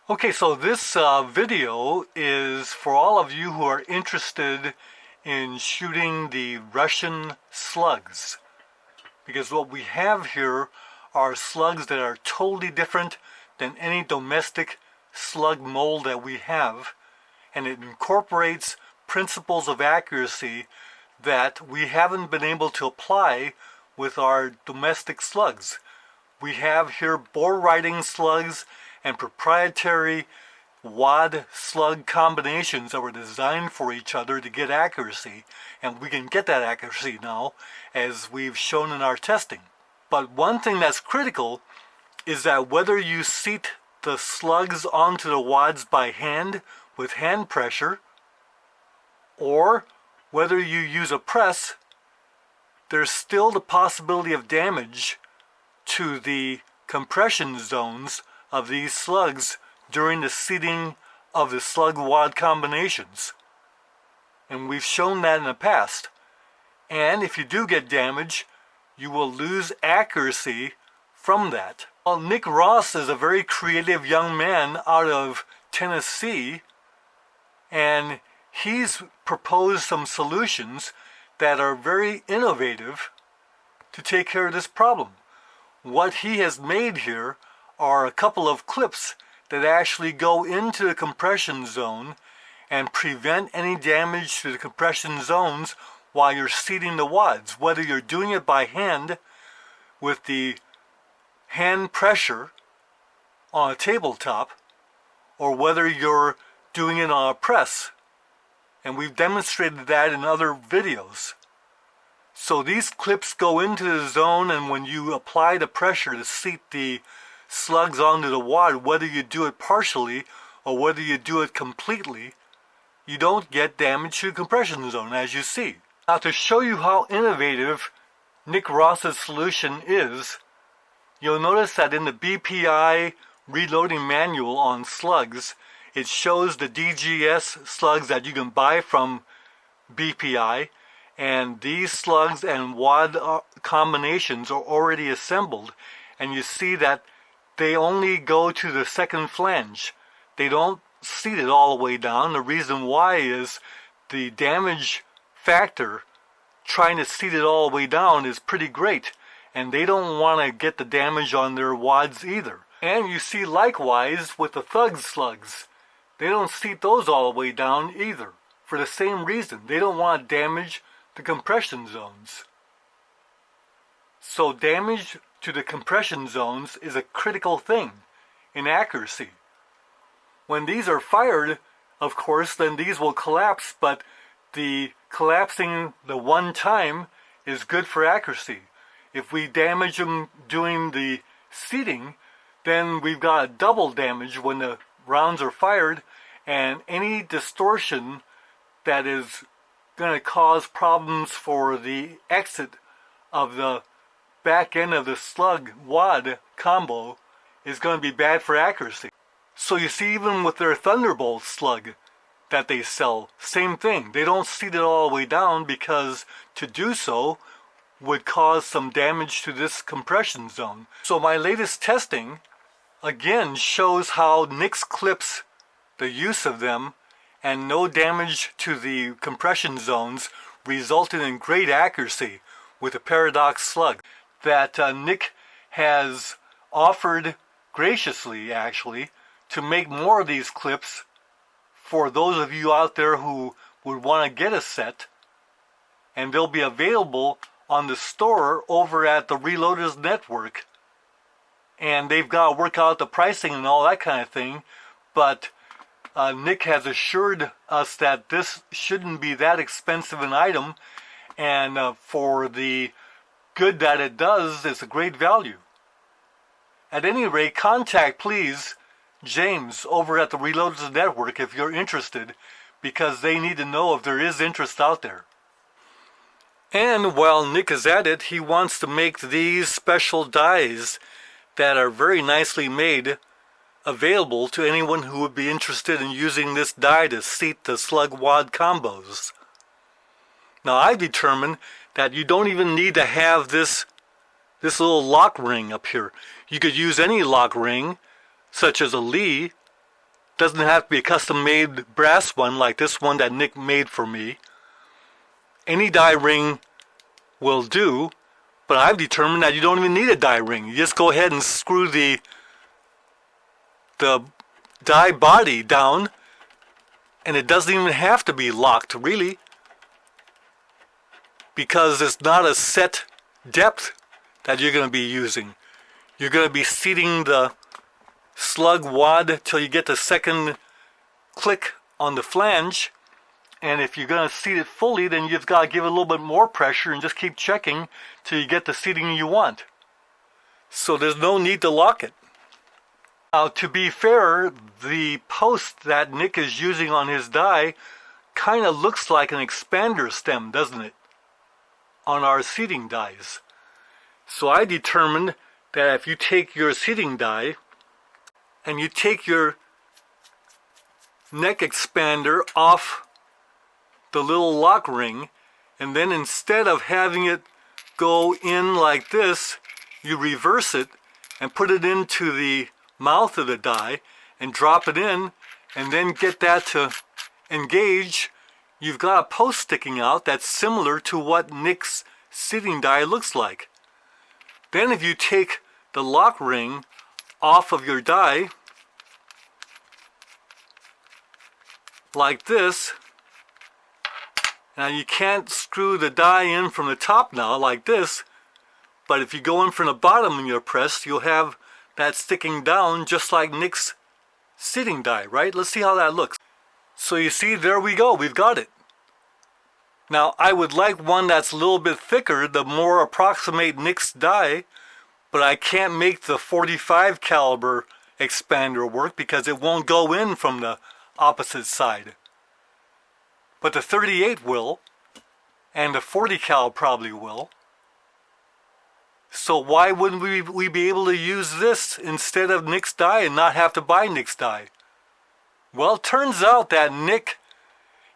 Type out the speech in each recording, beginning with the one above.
Okay, so this video is for all of you who are interested in shooting the Russian slugs. Because what we have here are slugs that are totally different than any domestic slug mold that we have. And it incorporates principles of accuracy that we haven't been able to apply with our domestic slugs. We have here bore riding slugs and proprietary wad slug combinations that were designed for each other to get accuracy, and we can get that accuracy now as we've shown in our testing. But one thing that's critical is that whether you seat the slugs onto the wads by hand with hand pressure or whether you use a press, there's still the possibility of damage to the compression zones of these slugs during the seating of the slug wad combinations. And we've shown that in the past. And if you do get damage, you will lose accuracy from that. Well, Nick Ross is a very creative young man out of Tennessee, and he's proposed some solutions that are very innovative to take care of this problem. What he has made here are a couple of clips that actually go into the compression zone and prevent any damage to the compression zones while you're seating the wads, whether you're doing it by hand with the hand pressure on a tabletop or whether you're doing it on a press. And we've demonstrated that in other videos. So these clips go into the zone, and when you apply the pressure to seat the slugs onto the wad, whether you do it partially or whether you do it completely, you don't get damage to the compression zone, as you see. Now, to show you how innovative Nick Ross's solution is, you'll notice that in the BPI reloading manual on slugs, it shows the DGS slugs that you can buy from BPI, and these slugs and wad combinations are already assembled, and you see that they only go to the second flange. They don't seat it all the way down. The reason why is the damage factor trying to seat it all the way down is pretty great, and they don't want to get the damage on their wads either. And you see likewise with the Thug slugs. They don't seat those all the way down either, for the same reason. They don't want to damage the compression zones. So damage to the compression zones is a critical thing in accuracy. When these are fired, of course, then these will collapse, but the collapsing the one time is good for accuracy. If we damage them doing the seating, then we've got a double damage when the rounds are fired, and any distortion that is going to cause problems for the exit of the back end of the slug wad combo is going to be bad for accuracy. So you see, even with their Thunderbolt slug that they sell, same thing. They don't seat it all the way down because to do so would cause some damage to this compression zone. So my latest testing again shows how Nick's clips, the use of them, and no damage to the compression zones resulted in great accuracy with a Paradox slug that Nick has offered graciously, actually, to make more of these clips for those of you out there who would want to get a set, and they'll be available on the store over at the Reloaders Network, and they've got to work out the pricing and all that kind of thing, but Nick has assured us that this shouldn't be that expensive an item, and for the good that it does, it's a great value. At any rate, contact please James over at the Reloaders Network if you're interested, because they need to know if there is interest out there. And while Nick is at it, he wants to make these special dies that are very nicely made available to anyone who would be interested in using this die to seat the slug wad combos. Now, I've determined that you don't even need to have this little lock ring up here. You could use any lock ring, such as a Lee, Doesn't have to be a custom-made brass one like this one that Nick made for me. Any die ring will do, but I've determined that you don't even need a die ring. You just go ahead and screw the die body down, and it doesn't even have to be locked, really, because it's not a set depth that you're going to be using. You're going to be seating the slug wad till you get the second click on the flange, and if you're going to seat it fully, then you've got to give it a little bit more pressure and just keep checking till you get the seating you want. So there's no need to lock it. Now, to be fair, the post that Nick is using on his die kind of looks like an expander stem, doesn't it, on our seating dies. So I determined that if you take your seating die and you take your neck expander off the little lock ring, and then instead of having it go in like this, you reverse it and put it into the mouth of the die and drop it in, and then get that to engage, you've got a post sticking out that's similar to what Nick's seating die looks like. Then if you take the lock ring off of your die like this, now you can't screw the die in from the top now like this, but if you go in from the bottom in your press, you'll have that sticking down just like Nick's seating die, right? Let's see how that looks. So you see, there we go, we've got it. Now I would like one that's a little bit thicker, the more approximate Nick's die, but I can't make the 45 caliber expander work because it won't go in from the opposite side. But the 38 will, and the 40 cal probably will. So why wouldn't we be able to use this instead of Nick's die and not have to buy Nick's die? Well, it turns out that Nick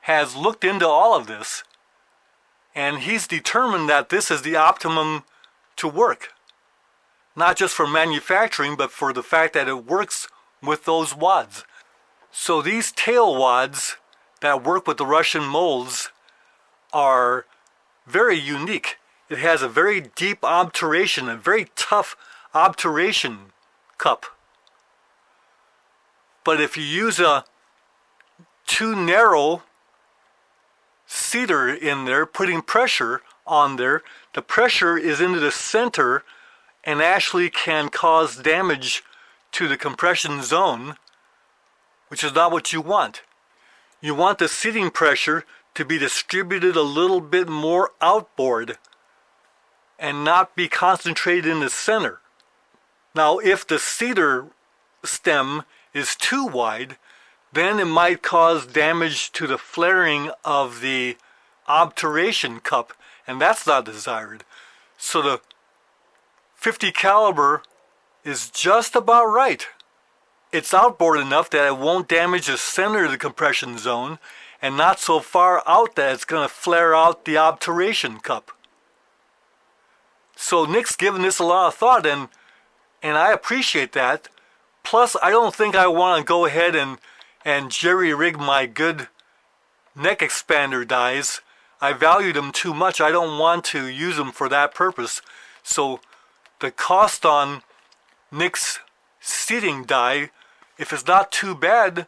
has looked into all of this, and he's determined that this is the optimum to work. Not just for manufacturing, but for the fact that it works with those wads. So these tail wads that work with the Russian molds are very unique. It has a very deep obturation, a very tough obturation cup. But if you use a too narrow seater in there, putting pressure on there, the pressure is into the center and actually can cause damage to the compression zone, which is not what you want. You want the seating pressure to be distributed a little bit more outboard and not be concentrated in the center. Now, if the seater stem is too wide, then it might cause damage to the flaring of the obturation cup, and that's not desired. So the 50 caliber is just about right. It's outboard enough that it won't damage the center of the compression zone, and not so far out that it's going to flare out the obturation cup. So Nick's given this a lot of thought, and I appreciate that. Plus, I don't think I want to go ahead and jerry-rig my good neck expander dies. I value them too much. I don't want to use them for that purpose. So the cost on Nick's seating die, if it's not too bad,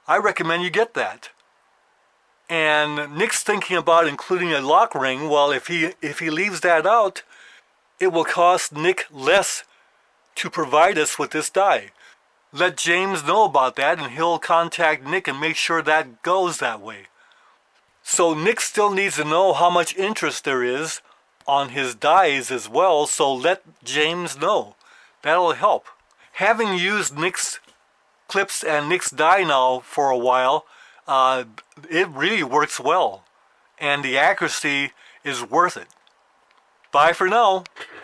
I recommend you get that. And Nick's thinking about including a lock ring. Well, if he leaves that out, it will cost Nick less to provide us with this die. Let James know about that, and he'll contact Nick and make sure that goes that way. So Nick still needs to know how much interest there is on his dies as well, so let James know. That'll help. Having used Nick's clips and Nick's die now for a while, it really works well, and the accuracy is worth it. Bye for now.